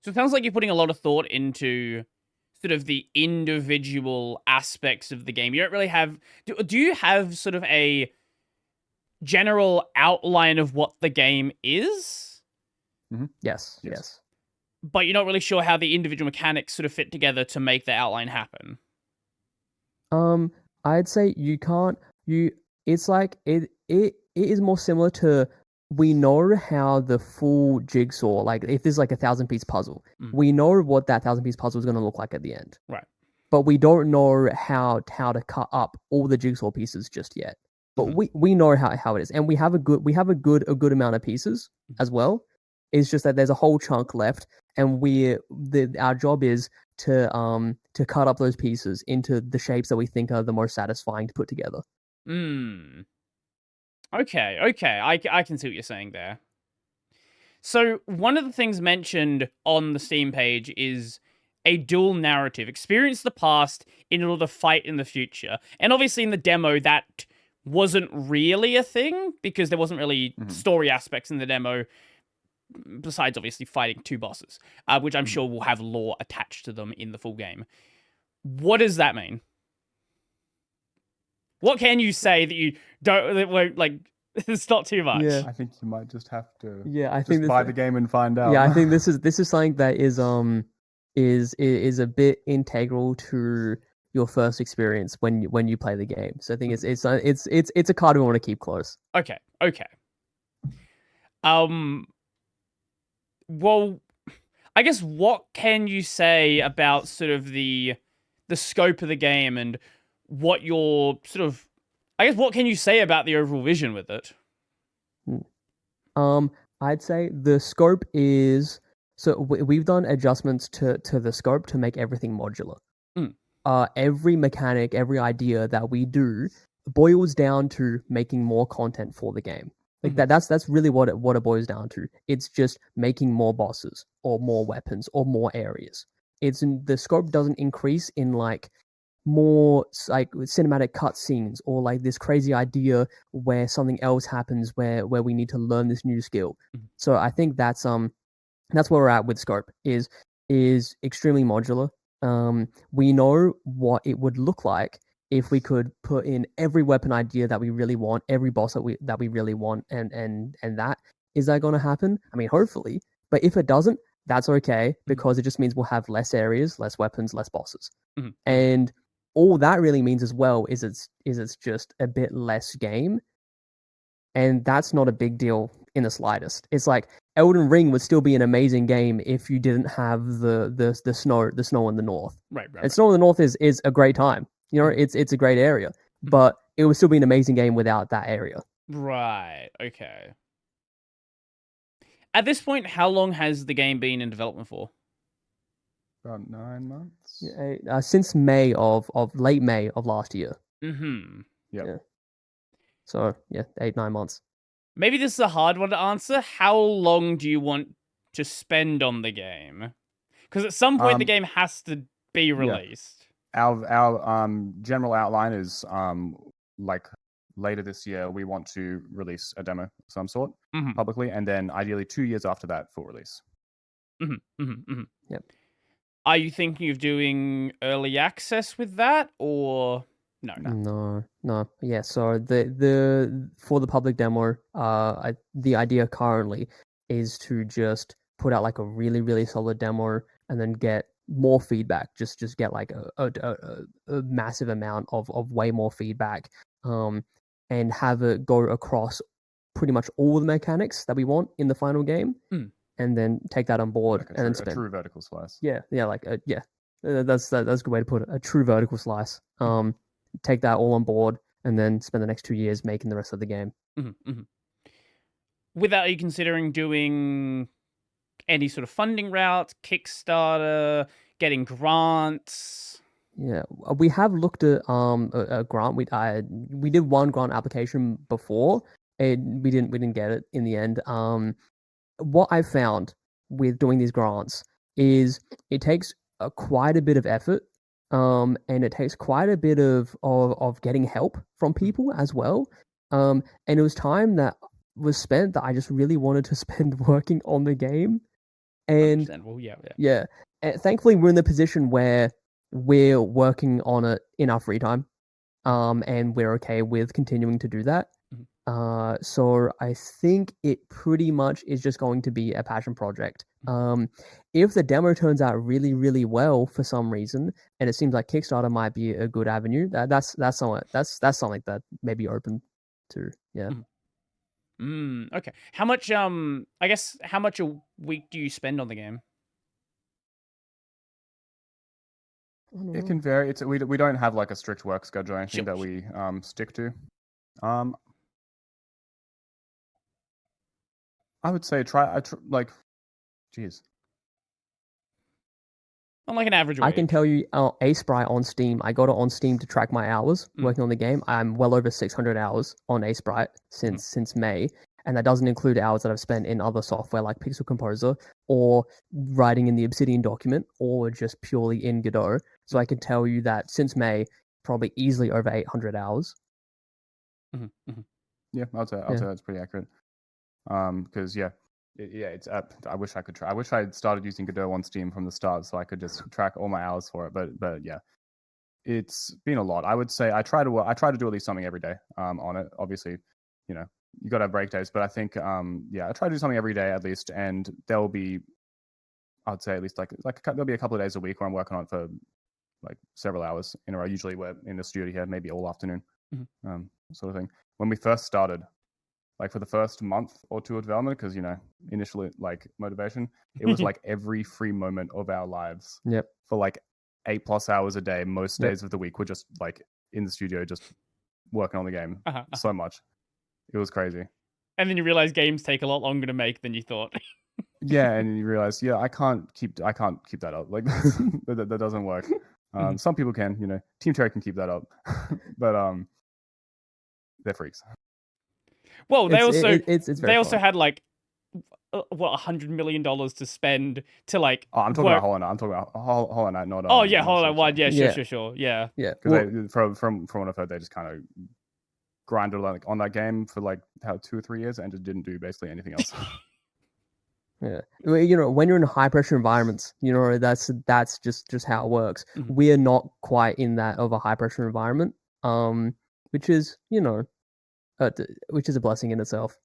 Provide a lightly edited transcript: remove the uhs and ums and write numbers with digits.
So it sounds like you're putting a lot of thought into sort of the individual aspects of the game. You don't really have. Do you have sort of a general outline of what the game is? Yes. But you're not really sure how the individual mechanics sort of fit together to make the outline happen. I'd say you can't. It's like it is more similar to, we know how the full jigsaw, like if there's like a 1,000-piece puzzle, we know what that 1,000-piece puzzle is going to look like at the end. Right. But we don't know how to cut up all the jigsaw pieces just yet. But we know how it is, and we have a good amount of pieces as well. It's just that there's a whole chunk left, and our job is to cut up those pieces into the shapes that we think are the most satisfying to put together. Okay. I can see what you're saying there. So one of the things mentioned on the Steam page is a dual narrative. Experience the past in order to fight in the future. And obviously in the demo, that wasn't really a thing, because there wasn't really story aspects in the demo, besides obviously fighting two bosses, which I'm sure will have lore attached to them in the full game. What does that mean? What can you say that you don't, that won't, like, it's not too much? Yeah. I think you might just have to I think buy the game and find out. Yeah, I think this is something that is a bit integral to your first experience when you play the game. So I think it's a card we want to keep close. Okay. Well, I guess what can you say about sort of the scope of the game, and what your sort of, I guess, what can you say about the overall vision with it? I'd say the scope is, so we've done adjustments to the scope to make everything modular. Every mechanic, every idea that we do boils down to making more content for the game. Like that's really what it boils down to. It's just making more bosses or more weapons or more areas. The scope doesn't increase in like more like cinematic cutscenes or like this crazy idea where something else happens where we need to learn this new skill. So I think that's where we're at with scope, is extremely modular. We know what it would look like if we could put in every weapon idea that we really want, every boss that we really want, and that is that going to happen? I mean, hopefully. But if it doesn't, that's okay, because it just means we'll have less areas, less weapons, less bosses. And all that really means as well is it's just a bit less game, and that's not a big deal in the slightest. It's like Elden Ring would still be an amazing game if you didn't have the snow in the north. Right. And snow in the north is a great time. You know, it's a great area, but it would still be an amazing game without that area. Right. Okay. At this point, how long has the game been in development for? About 9 months. Yeah, since May of late May of last year. Yep. Yeah. So 8-9 months. Maybe this is a hard one to answer. How long do you want to spend on the game? Because at some point the game has to be released. Our general outline is like later this year we want to release a demo of some sort publicly, and then ideally 2 years after that full release. Yep. Are you thinking of doing early access with that, or no? No. Yeah. So the for the public demo, the idea currently is to just put out like a really, really solid demo, and then get more feedback. Just get like a massive amount of way more feedback, and have it go across pretty much all the mechanics that we want in the final game. And then take that on board, Like and then spend a true vertical slice. that's a good way to put it. A true vertical slice. Take that all on board, and then spend the next 2 years making the rest of the game. With that, are you considering doing any sort of funding route, Kickstarter, getting grants? Yeah, we have looked at a grant. We did one grant application before, and we didn't get it in the end. What I found with doing these grants is it takes quite a bit of effort, and it takes quite a bit of getting help from people as well. And it was time that was spent that I just really wanted to spend working on the game. And understandable. Yeah. yeah. And thankfully, we're in the position where we're working on it in our free time, and we're okay with continuing to do that. So I think it pretty much is just going to be a passion project. If the demo turns out really, really well for some reason, and it seems like Kickstarter might be a good avenue, that's something that may be open to. Yeah. Okay. How much? I guess how much a week do you spend on the game? It can vary. We don't have like a strict work schedule or anything Sure. that we stick to. I would say geez. On like an average week. I can tell you, Asebright on Steam. I got it on Steam to track my hours working on the game. I'm well over 600 hours on Asebright since May, and that doesn't include hours that I've spent in other software like Pixel Composer or writing in the Obsidian document or just purely in Godot. So I can tell you that since May, probably easily over 800 hours. Yeah, I'll say that's pretty accurate. Because it's up. I wish I could try. I wish I had started using Godot on Steam from the start, so I could just track all my hours for it. But yeah, it's been a lot. I would say I try to do at least something every day. On it, obviously, you got to have break days, but I think I try to do something every day at least, and there'll be, I'd say at least there'll be a couple of days a week where I'm working on it for like several hours in a row. Usually we're in the studio here, maybe all afternoon, sort of thing. When we first started, like for the first month or two of development, because initially like motivation, it was like every free moment of our lives. Yep. For like 8+ hours a day, most days of the week, we're just like in the studio, just working on the game so much. It was crazy. And then you realize games take a lot longer to make than you thought. Yeah, and you realize, I can't keep that up. Like that doesn't work. Some people can, Team Cherry can keep that up, but they're freaks. Well, they they also had like $100 million to spend to like. Oh, I'm talking about Hollow Knight. I'm talking about Hollow Knight, not. Oh yeah, Hollow Knight 1. Yeah, sure. Yeah. Because from what I've heard, they just kind of grinded like on that game for like 2 or 3 years and just didn't do basically anything else. Yeah, when you're in high pressure environments, that's just how it works. We're not quite in that of a high pressure environment, which is which is a blessing in itself.